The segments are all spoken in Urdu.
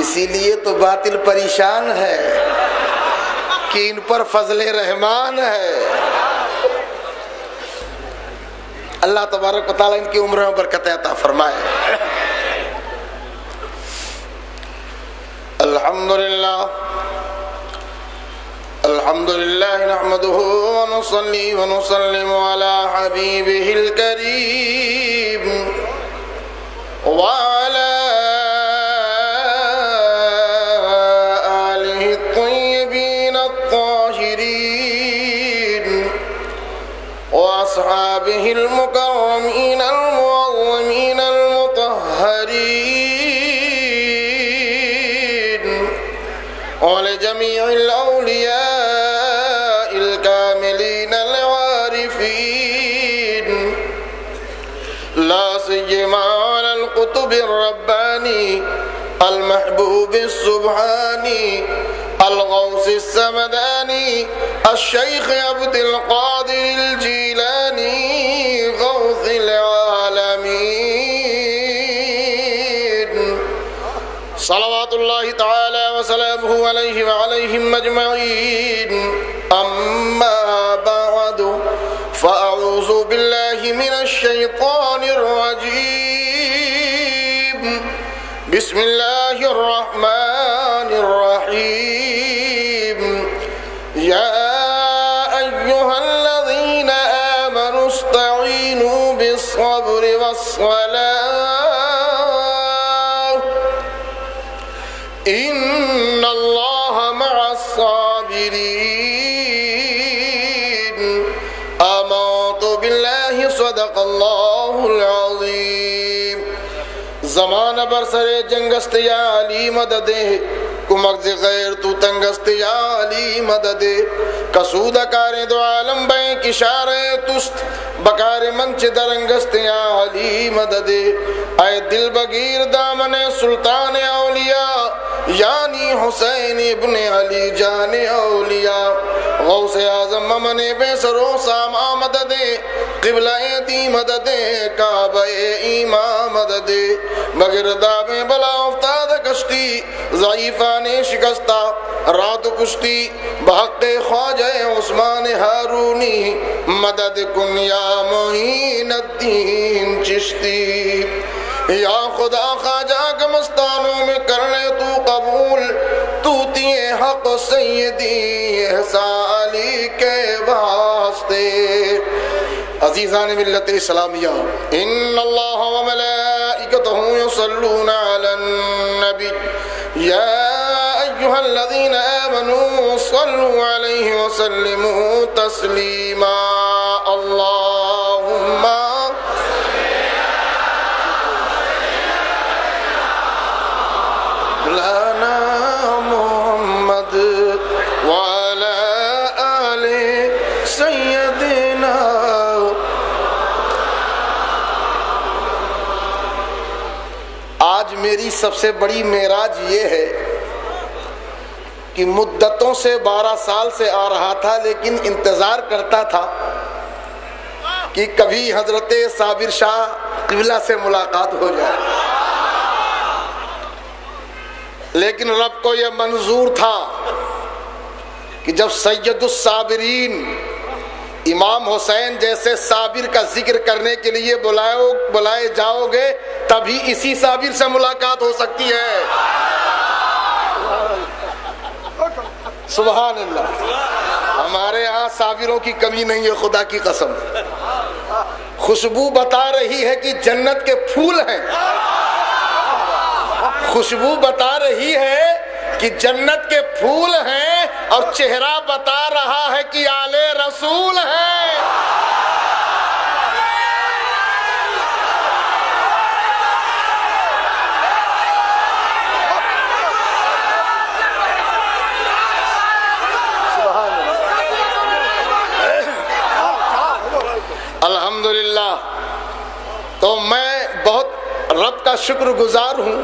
اسی لیے تو باطل پریشان ہے کہ ان پر فضل رحمان ہے۔ اللہ تبارک و تعالیٰ ان کی عمر میں برکت عطا فرمائے۔ الحمدللہ نحمده ونصلي ونسلم على حبيبه الكريم وعلى آله الطيبين الطاهرين وأصحابه المكرمين المعظمين المطهرين ولجميع الأولياء الكاملين العارفين لا سيما على القطب الرباني المحبوب السبحاني الغوث السمداني الشيخ عبد القادر الجيلاني غوث العالمين صلوات الله تعالى وسلامه عليه وعليهم أجمعين أما بعد فأعوذ بالله من الشيطان الرجيم بسم الله الرحمن الرحيم يا أيها الذين آمنوا استعينوا بالصبر والصلاة إن الله مع الصابرين آمنت بالله صدق الله العظيم زمان برسر جنگست یا علی مدد کو مغز غیر تو تنگست یا علی مدد کسود کار دو عالم بین کشار تست بکار منچ درنگست یا علی مدد اے دل بگیر دامن سلطان اولیاء یعنی حسین ابن علی جان اولیاء غوث اعظم ممن بے سرو ساما مدد قبلہ دی مدد کعبہ ایمان مدد مگر دام بلا افتاد کشتی ضعیفان شکستہ رات کشتی بحق خواجہ عثمان ہارونی مدد کن یا معین الدین چشتی یا خدا خواجہ کے مستانوں میں کر لے تو قبول توتی حق سیدی احسان علی کے واسطے عزیزان ملت اسلامیہ ان اللہ و ملائکتہ یصلون علی النبی یا ایہا الذین آمنوا صلوا علیہ وسلموا تسلیما اللہم لانا محمد وعلی آل سیدنا۔ آج میری سب سے بڑی معراج یہ ہے کہ مدتوں سے 12 سال سے آ رہا تھا لیکن انتظار کرتا تھا کہ کبھی حضرت صابر شاہ قبلہ سے ملاقات ہو جائے، لیکن رب کو یہ منظور تھا کہ جب سید الصابرین امام حسین جیسے صابر کا ذکر کرنے کے لیے بلائے جاؤ گے تبھی اسی صابر سے ملاقات ہو سکتی ہے۔ سبحان اللہ، ہمارے ہاں صابروں کی کمی نہیں ہے، خدا کی قسم۔ خوشبو بتا رہی ہے کہ جنت کے پھول ہیں، خوشبو بتا رہی ہے کہ جنت کے پھول ہیں، اور چہرہ بتا رہا ہے کہ آل رسول ہے۔ الحمدللہ، تو میں بہت رب کا شکر گزار ہوں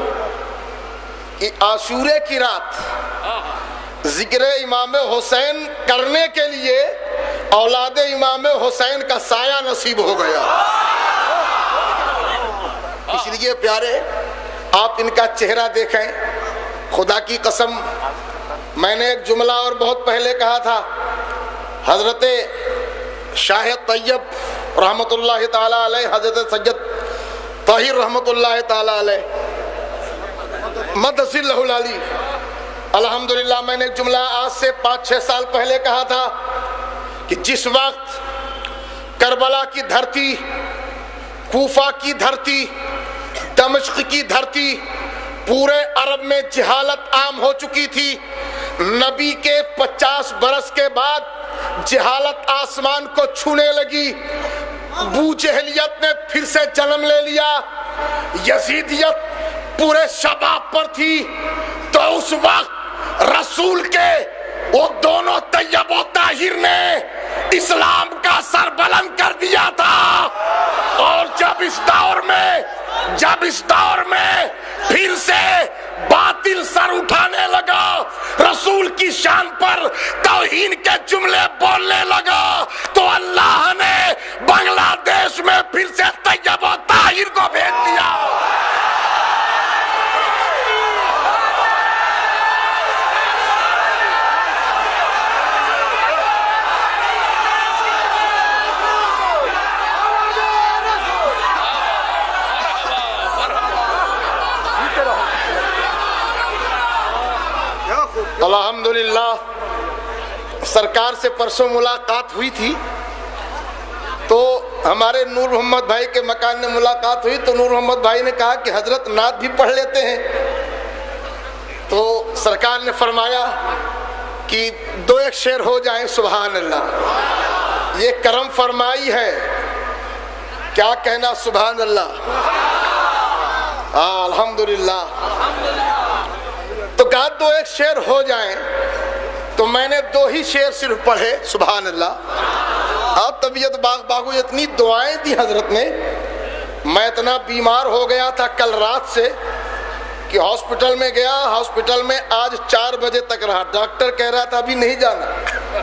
کہ عاشورے کی رات ذکر امام حسین کرنے کے لیے اولاد امام حسین کا سایہ نصیب ہو گیا۔ اس لیے پیارے آپ ان کا چہرہ دیکھیں، خدا کی قسم میں نے ایک جملہ اور بہت پہلے کہا تھا، حضرت شاہ طیب رحمۃ اللہ تعالیٰ علیہ، حضرت سید طاہر رحمۃ اللہ تعالیٰ علیہ مدث اللہ العلی، الحمدللہ میں نے ایک جملہ آج سے 5-6 سال پہلے کہا تھا کہ جس وقت کربلا کی دھرتی، کوفہ کی دھرتی، دمشق کی دھرتی، پورے عرب میں جہالت عام ہو چکی تھی، نبی کے 50 برس کے بعد جہالت آسمان کو چھونے لگی، ابو جہلیت نے پھر سے جنم لے لیا، یزیدیت پورے شباب پر تھی، تو اس وقت رسول کے وہ دونوں طیب و طاہر نے اسلام کا سر بلند کر دیا تھا، اور جب اس دور میں پھر سے باطل سر اٹھانے لگا، رسول کی شان پر توہین کے جملے بولنے لگا، تو اللہ نے بنگلہ دیش میں پھر سے طیب و طاہر کو بھیج دیا۔ الحمدللہ سرکار سے پرسوں ملاقات ہوئی تھی، تو ہمارے نور محمد بھائی کے مکان میں ملاقات ہوئی، تو نور محمد بھائی نے کہا کہ حضرت نعت بھی پڑھ لیتے ہیں، تو سرکار نے فرمایا کہ 2-1 شعر ہو جائیں۔ سبحان اللہ، یہ کرم فرمائی ہے، کیا کہنا سبحان اللہ، الحمدللہ۔ تو کہا 2-1 شعر ہو جائیں، تو میں نے 2 ہی شعر صرف پڑھے، سبحان اللہ۔ اب طبیعت باغو اتنی دعائیں دی حضرت نے، میں اتنا بیمار ہو گیا تھا کل رات سے کہ ہاسپٹل میں گیا، ہاسپٹل میں آج 4 بجے تک رہا، ڈاکٹر کہہ رہا تھا ابھی نہیں جانا،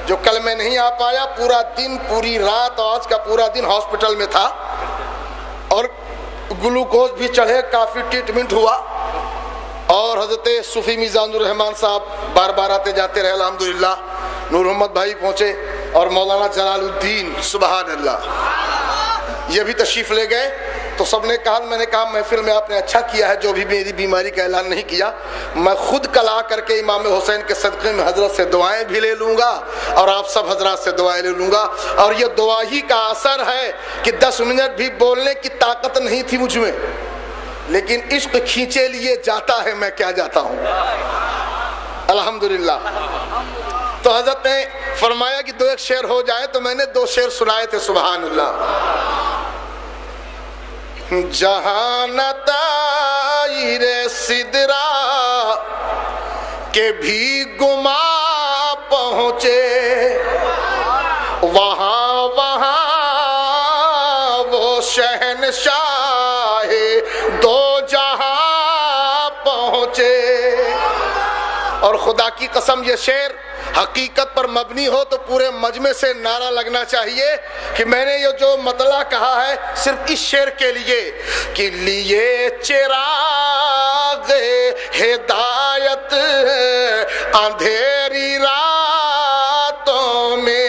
جو کل میں نہیں آ پایا، پورا دن پوری رات آج کا پورا دن ہاسپٹل میں تھا، اور گلوکوز بھی چڑھے، کافی ٹریٹمنٹ ہوا، اور حضرت صوفی میزان الرحمان صاحب بار بار آتے جاتے رہے، الحمدللہ۔ نور محمد بھائی پہنچے اور مولانا جلال الدین، سبحان اللہ، یہ بھی تشریف لے گئے، تو سب نے کہا، میں نے کہا محفل میں آپ نے اچھا کیا ہے جو بھی میری بیماری کا اعلان نہیں کیا، میں خود کل آ کر کے امام حسین کے صدقے میں حضرت سے دعائیں بھی لے لوں گا، اور آپ سب حضرات سے دعائیں لے لوں گا، اور یہ دعا ہی کا اثر ہے کہ 10 منٹ بھی بولنے کی طاقت نہیں تھی مجھ میں، لیکن عشق کھینچے لیے جاتا ہے، میں کیا جاتا ہوں، الحمدللہ۔ تو حضرت نے فرمایا کہ 2-1 شعر ہو جائے، تو میں نے 2 شعر سنائے تھے، سبحان اللہ۔ جہاں طائر سدرا کے بھی گما پہنچے، وہاں وہ شہنشاہ 2 جہاں پہنچے۔ اور خدا کی قسم یہ شعر حقیقت پر مبنی ہو تو پورے مجمع سے نعرہ لگنا چاہیے کہ میں نے یہ جو مطلع کہا ہے صرف اس شعر کے لیے کہ لیے چراغ ہدایت اندھیری راتوں میں،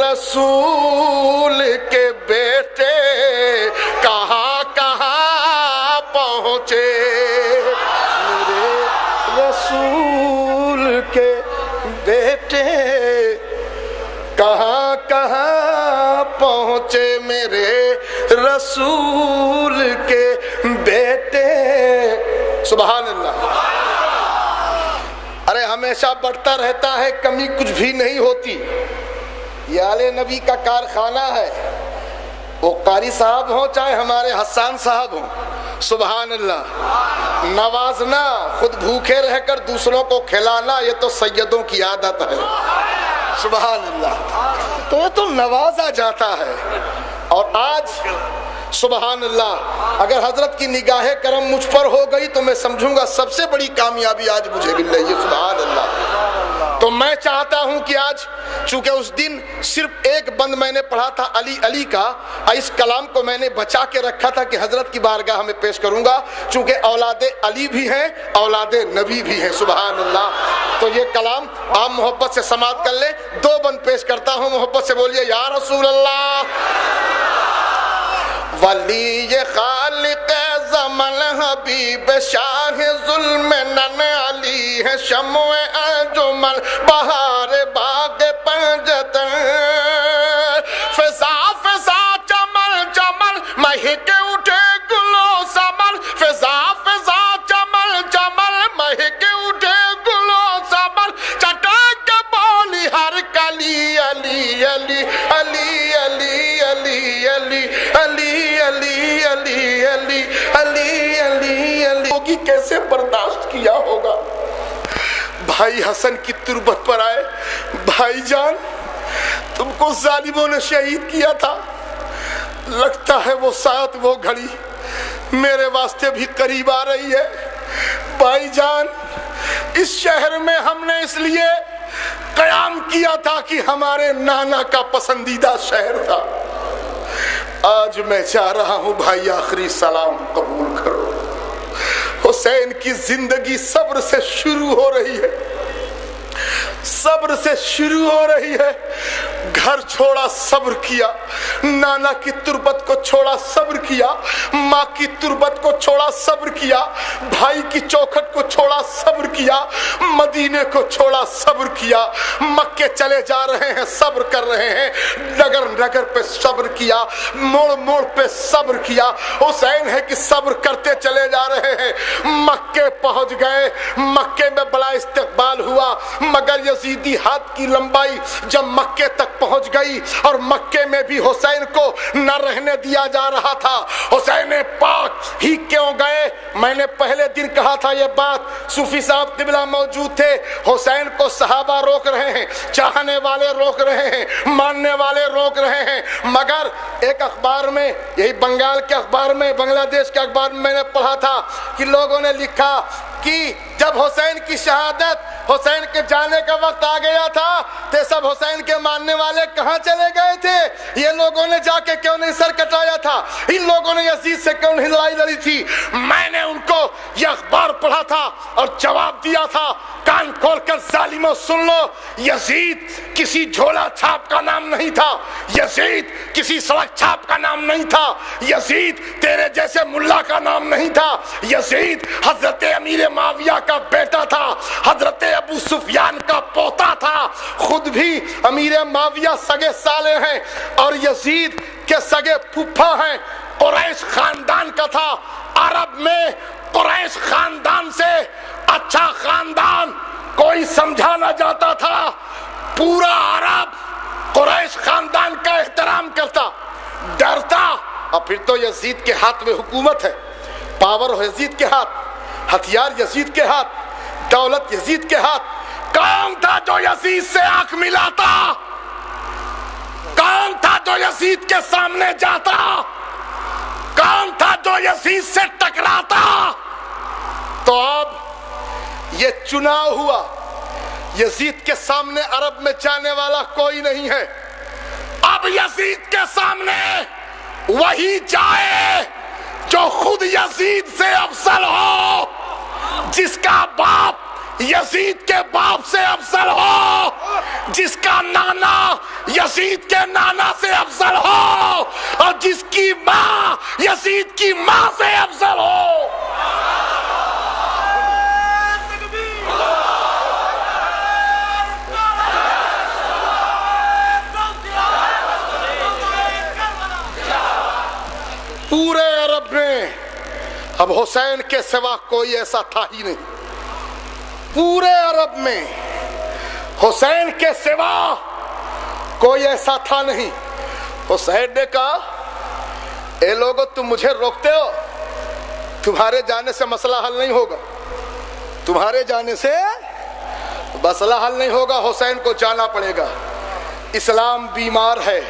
رسول کے بیٹے کہاں کہاں پہنچے، میرے رسول کے بیٹے کہاں کہاں پہنچے، میرے رسول کے بیٹے، سبحان اللہ۔ ارے ہمیشہ بڑھتا رہتا ہے، کمی کچھ بھی نہیں ہوتی، یہ آل نبی کا کارخانہ ہے، وہ قاری صاحب ہوں چاہے ہمارے حسان صاحب ہوں، سبحان اللہ۔ نوازنا، خود بھوکے رہ کر دوسروں کو کھلانا، یہ تو سیدوں کی عادت ہے، سبحان اللہ، تو یہ تو نوازا جاتا ہے۔ اور آج سبحان اللہ اگر حضرت کی نگاہ کرم مجھ پر ہو گئی تو میں سمجھوں گا سب سے بڑی کامیابی آج مجھے مل رہی ہے، سبحان اللہ۔ تو میں چاہتا ہوں کہ آج چونکہ اس دن صرف ایک بند میں نے پڑھا تھا علی علی کا، اس کلام کو میں نے بچا کے رکھا تھا کہ حضرت کی بارگاہ میں پیش کروں گا، چونکہ اولاد علی بھی ہیں اولاد نبی بھی ہیں، سبحان اللہ۔ تو یہ کلام آپ محبت سے سماعت کر لیں، 2 بند پیش کرتا ہوں، محبت سے بولیے یا رسول اللہ۔ ولی خالق زمن حبیب شاہ ظلم نن علی ہے، شمع انجمن بہار باغ پنجتن، فضا فضا چمن چمن مہک اٹھے گلو سمن، فضا فضا چمن چمن مہک اٹھے گلو سمن، چٹک بولی ہر کلی علی علی علی علی علی علی علی علی علی علی علی علی علی ہوگی، کیسے برداشت کیا ہوگا؟ بھائی حسن کی تربت پر آئے، بھائی جان تم کو ظالموں نے شہید کیا تھا، لگتا ہے وہ ساتھ وہ گھڑی میرے واسطے بھی قریب آ رہی ہے۔ بھائی جان اس شہر میں ہم نے اس لیے قیام کیا تھا کہ ہمارے نانا کا پسندیدہ شہر تھا، آج میں چاہ رہا ہوں بھائی آخری سلام قبول کرو۔ حسین کی زندگی صبر سے شروع ہو رہی ہے، صبر سے شروع ہو رہی ہے، گھر چھوڑا صبر کیا، نانا کی تربت کو چھوڑا صبر کیا، ماں کی تربت کو چھوڑا صبر کیا، بھائی کی چوکھٹ کو چھوڑا صبر کیا، مدینے کو چھوڑا صبر کیا، مکے چلے جا رہے ہیں صبر کر رہے ہیں، نگر نگر پہ صبر کیا، موڑ موڑ پہ صبر کیا۔ حسین ہے کہ صبر کرتے چلے جا رہے ہیں، مکے پہنچ گئے، مکے میں بڑا استقبال ہوا، مگر یزیدی ہاتھ کی لمبائی جب مکے تک پہنچ گئی اور مکے میں بھی حسین کو نہ رہنے دیا جا رہا تھا۔ حسین پاک ہی کیوں گئے؟ میں نے پہلے دن کہا تھا یہ بات، صوفی صاحب قبلہ موجود تھے، حسین کو صحابہ روک رہے ہیں، چاہنے والے روک رہے ہیں، ماننے والے روک رہے ہیں، مگر ایک اخبار میں، یہی بنگال کے اخبار میں، بنگلہ دیش کے اخبار میں نے پڑھا تھا کہ لوگوں نے لکھا کہ جب حسین کی شہادت، حسین کے جانے کا وقت آ گیا تھا تو سب حسین کے ماننے والے کہاں چلے گئے تھے؟ یہ لوگوں نے جا کے کیوں نہیں سر کٹایا تھا؟ ان لوگوں نے یزید سے کیوں نہیں لڑائی لڑی تھی؟ میں نے ان کو یہ اخبار پڑھا تھا اور جواب دیا تھا، کان کھول کر ظالموں سن لو، یزید کسی جھولا چھاپ کا نام نہیں تھا، یزید کسی سڑک چھاپ کا نام نہیں تھا، یزید تیرے جیسے ملا کا نام نہیں تھا، یزید حضرت امیر معاویہ کا بیٹا تھا، حضرت ابو سفیان کا پوتا تھا، خود بھی امیر معاویہ سگے سالے ہیں اور یزید کے سگے پھوپھا ہیں، قریش خاندان کا تھا۔ عرب میں قریش خاندان سے اچھا خاندان کوئی سمجھا نہ جاتا تھا، پورا عرب قریش خاندان کا احترام کرتا، ڈرتا۔ اور پھر تو یزید کے ہاتھ میں حکومت ہے، پاور یزید کے ہاتھ، ہتھیار یزید کے ہاتھ، دولت یزید کے ہاتھ۔ کون تھا جو یزید سے آنکھ ملاتا؟ کون تھا جو یزید کے سامنے جاتا؟ کون تھا جو یزید سے ٹکراتا؟ تو اب یہ چناؤ ہوا، یزید کے سامنے عرب میں جانے والا کوئی نہیں ہے، اب یزید کے سامنے وہی جائے جو خود یزید سے افضل ہو، جس کا باپ یزید کے باپ سے افضل ہو، جس کا نانا یزید کے نانا سے افضل ہو، اور جس کی ماں یزید کی ماں سے افضل ہو۔ پورے عرب میں اب حسین کے سوا کوئی ایسا تھا ہی نہیں، پورے عرب میں حسین کے سوا کوئی ایسا تھا نہیں۔ حسین نے کہا اے لوگو تم مجھے روکتے ہو، تمہارے جانے سے مسئلہ حل نہیں ہوگا، تمہارے جانے سے مسئلہ حل نہیں ہوگا، حسین کو جانا پڑے گا۔ اسلام بیمار ہے،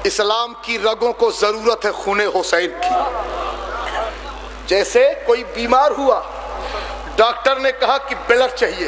اسلام کی رگوں کو ضرورت ہے خون حسین کی۔ جیسے کوئی بیمار ہوا، ڈاکٹر نے کہا کہ بلڈ چاہیے،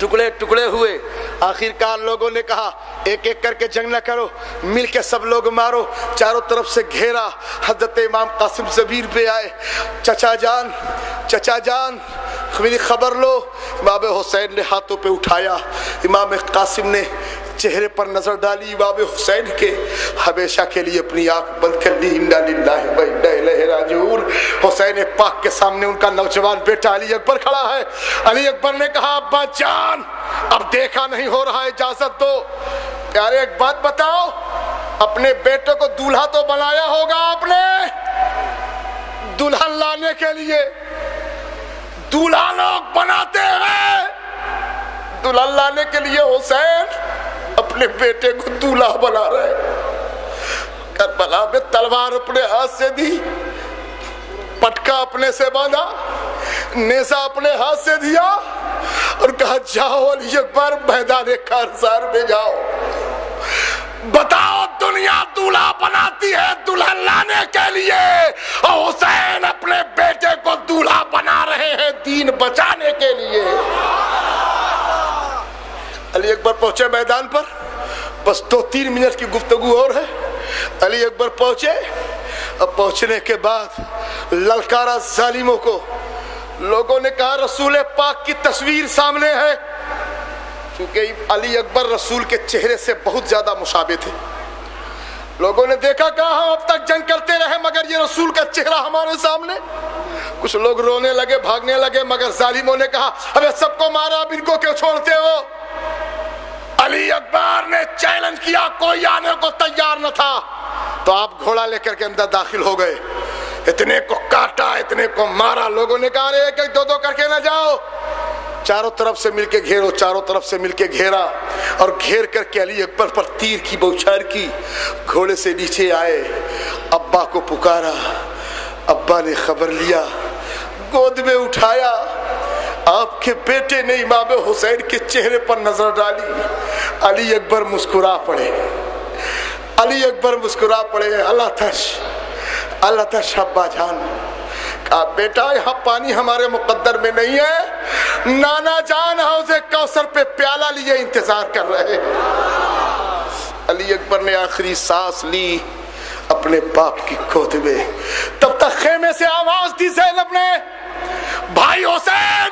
ٹکڑے ٹکڑے ہوئے. آخرکار لوگوں نے کہا ایک ایک کر کے جنگ نہ کرو, مل کے سب لوگ مارو. چاروں طرف سے گھیرا. حضرت امام قاسم ضمیر پہ آئے, چچا جان میری خبر لو. امام حسین نے ہاتھوں پہ اٹھایا, امام قاسم نے چہرے پر نظر ڈالی امام حسین کے, ہمیشہ کے لیے اپنی آنکھ بند کر لی. انا للہ و انا الیہ راجعون. حسین پاک کے سامنے ان کا نوجوان بیٹا علی اکبر کھڑا ہے. علی اکبر نے کہا ابا جان اب دیکھا نہیں ہو رہا, اجازت دو. پیارے ایک بات بتاؤ, اپنے بیٹے کو دولہا تو بنایا ہوگا آپ نے, دلہن لانے کے لیے دولہا لوگ بناتے ہیں, دلہن لانے کے لیے حسین اپنے بیٹے کو دولہا بنا رہے. کربلا میں تلوار اپنے ہاتھ سے دی, پٹکا اپنے سے باندھا, نیزہ اپنے ہاتھ سے دیا اور کہا جاؤ علی اکبر میدان کارزار میں جاؤ, بتاؤ دنیا دولہا بناتی ہے دلہن لانے کے لیے, اور حسین اپنے بیٹے کو دولہا بنا رہے ہیں دین بچانے کے لیے. علی اکبر پہنچے میدان پر, بس 2-3 منٹ کی گفتگو اور ہے. علی اکبر پہنچے. اب پہنچنے کے بعد للکارا ظالموں کو. لوگوں نے کہا رسول پاک کی تصویر سامنے ہے, کیونکہ علی اکبر رسول کے چہرے سے بہت زیادہ مشابہ تھے. لوگوں نے دیکھا کہا ہم اب تک جنگ کرتے رہے مگر یہ رسول کا چہرہ ہمارے سامنے. کچھ لوگ رونے لگے, بھاگنے لگے, مگر ظالموں نے کہا ابے سب کو مارا, اب ان کو کیوں چھوڑتے ہو. علی اکبر نے چیلنج کیا, کوئی آنے کو تیار نہ تھا, تو آپ گھوڑا لے کر کے اندر داخل ہو گئے. اتنے کو کاٹا, اتنے کو مارا. لوگوں نے کہا ایک ایک 2-2 کر کے نہ جاؤ, چاروں طرف سے مل کے گھیرو. چاروں طرف سے مل کے گھیرا اور گھیر کر کے علی اکبر پر تیر کی بوچھار کی. گھوڑے سے نیچے آئے, ابا کو پکارا. ابا نے خبر لیا, گود میں اٹھایا. آپ کے بیٹے نے امام حسین کے چہرے پر نظر ڈالی. علی اکبر مسکرا پڑے, علی اکبر مسکرا پڑے. اللہ تش ابا جان. کہا بیٹا یہاں پانی ہمارے مقدر میں نہیں ہے, نانا جان حوض کوثر پہ پیالہ لیے انتظار کر رہے. علی اکبر نے آخری سانس لی اپنے باپ کی گود میں. تب تک خیمے سے آواز دی زینب نے, بھائی حسین.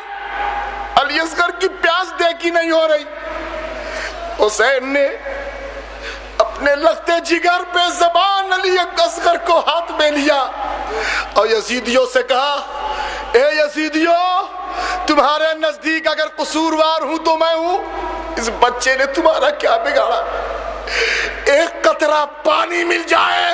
علی اصغر کی پیاس دیکھی نہیں ہو رہی. حسین نے اپنے لختے جگر پہ زبان علی اصغر کو ہاتھ میں لیا اور یزیدیوں سے کہا اے یزیدیوں, تمہارے نزدیک اگر قصوروار ہوں تو میں ہوں. اس بچے نے تمہارا کیا بگاڑا؟ ایک قطرہ پانی مل جائے,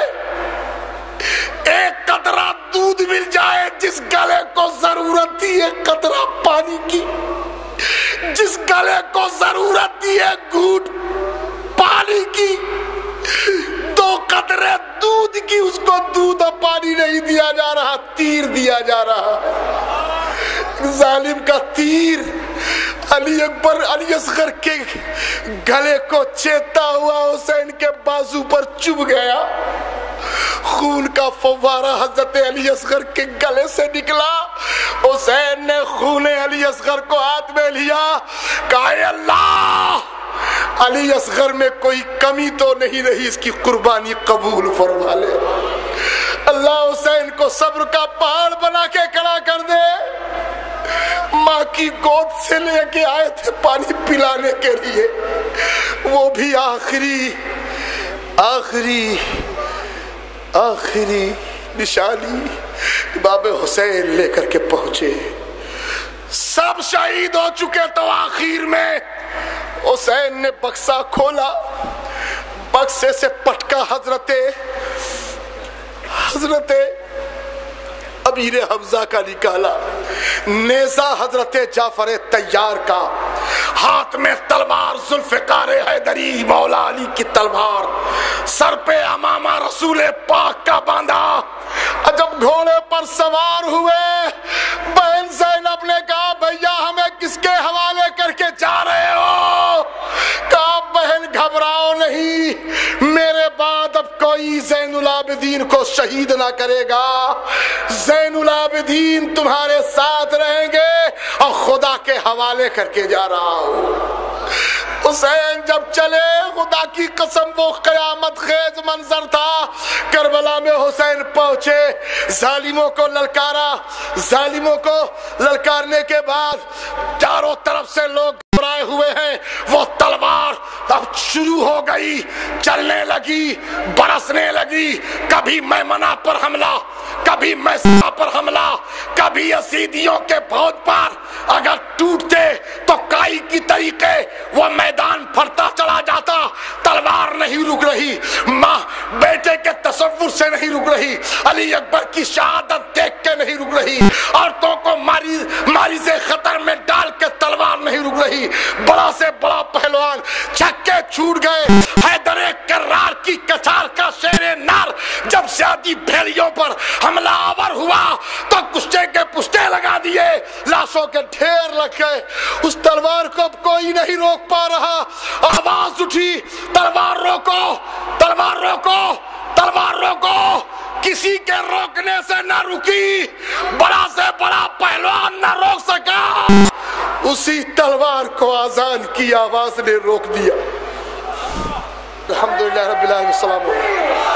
ایک قطرہ دودھ مل جائے, جس گلے کو ضرورت تھی ایک قطرہ پانی کی, جس گلے کو ضرورت تھی ایک گھونٹ پانی کی, 2 قطرے دودھ کی, اس کو دودھ اور پانی نہیں دیا جا رہا, تیر دیا جا رہا. ظالم کا تیر علی اکبر علی اصغر کے گلے کو چیرتا ہوا حسین کے بازو پر چبھ گیا. خون کا فوارہ حضرت علی اصغر کے گلے سے نکلا. حسین نے خون علی اصغر کو ہاتھ میں لیا, کہا اے اللہ علی اصغر میں کوئی کمی تو نہیں رہی, اس کی قربانی قبول فرما لے. اللہ حسین کو صبر کا پہاڑ بنا کے کھڑا کر دے. ماں کی گود سے لے کے آئے تھے پانی پلانے کے لیے, وہ بھی آخری نشانی امام حسین لے کر کے پہنچے. سب شہید ہو چکے تو آخر میں حسین نے بکسا کھولا, بکسے سے پٹکا حضرت امیر حمزہ کا نکالا, نیزہ حضرت جعفر طیار کا, ہاتھ میں تلوار ذوالفقار حیدری مولا علی کی تلوار, سر پہ امامہ رسول پاک کا باندھا. جب گھوڑے پر سوار ہوئے, بہن زینب نے کہا بھیا ہمیں کس کے حوالے کر کے جا رہے ہو؟ کہا بہن گھبراؤ نہیں, میرے بعد اب کوئی زین العابدین العابدین کو شہید نہ کرے گا، زین العابدین تمہارے ساتھ رہیں گے اور خدا کے حوالے کر کے جا رہا ہوں۔ حسین جب چلے، خدا کی قسم وہ قیامت خیز منظر تھا۔ کربلا میں حسین پہنچے، ظالموں کو للکارا، ظالموں کو للکارنے کے بعد چاروں طرف سے لوگ گھبرائے ہوئے ہیں، وہ تلوار اب شروع ہو گئی، چلنے لگی، برسنے لگی، کبھی میمنہ پر حملہ، کبھی میسرہ پر حملہ، کبھی یزیدیوں کے فوج پر اگر ٹوٹتے تو کائی کی طریقے وہ میدان پھرتا چلا جاتا۔ تلوار نہیں رک رہی، ماں بیٹے کے تصور سے نہیں رک رہی، علی اکبر کی شہادت دیکھ کے نہیں رک رہی، عورتوں کو ماریز خطر میں ڈال کے تلوار نہیں رک رہی۔ بڑا سے بڑا پہلوان چھکے چھوٹ گئے۔ حیدر کرار کی کچار کا شیر نار جب زیادی بھیڑیوں پر حملہ آور ہوا تو کشتے کے پشتے لگا دیے، لاشوں کے ڈھیر لگ گئے۔ اس تلوار کو اب کوئی نہیں روک پا رہا۔ آواز اٹھی، تلوار روکو، تلوار روکو، تلوار روکو۔ کسی کے روکنے سے نہ رکی، بڑا سے بڑا پہلوان نہ روک سکا۔ اسی تلوار کو آذان کی آواز نے روک دیا۔ الحمدللہ رب العالمین، السلام علیکم۔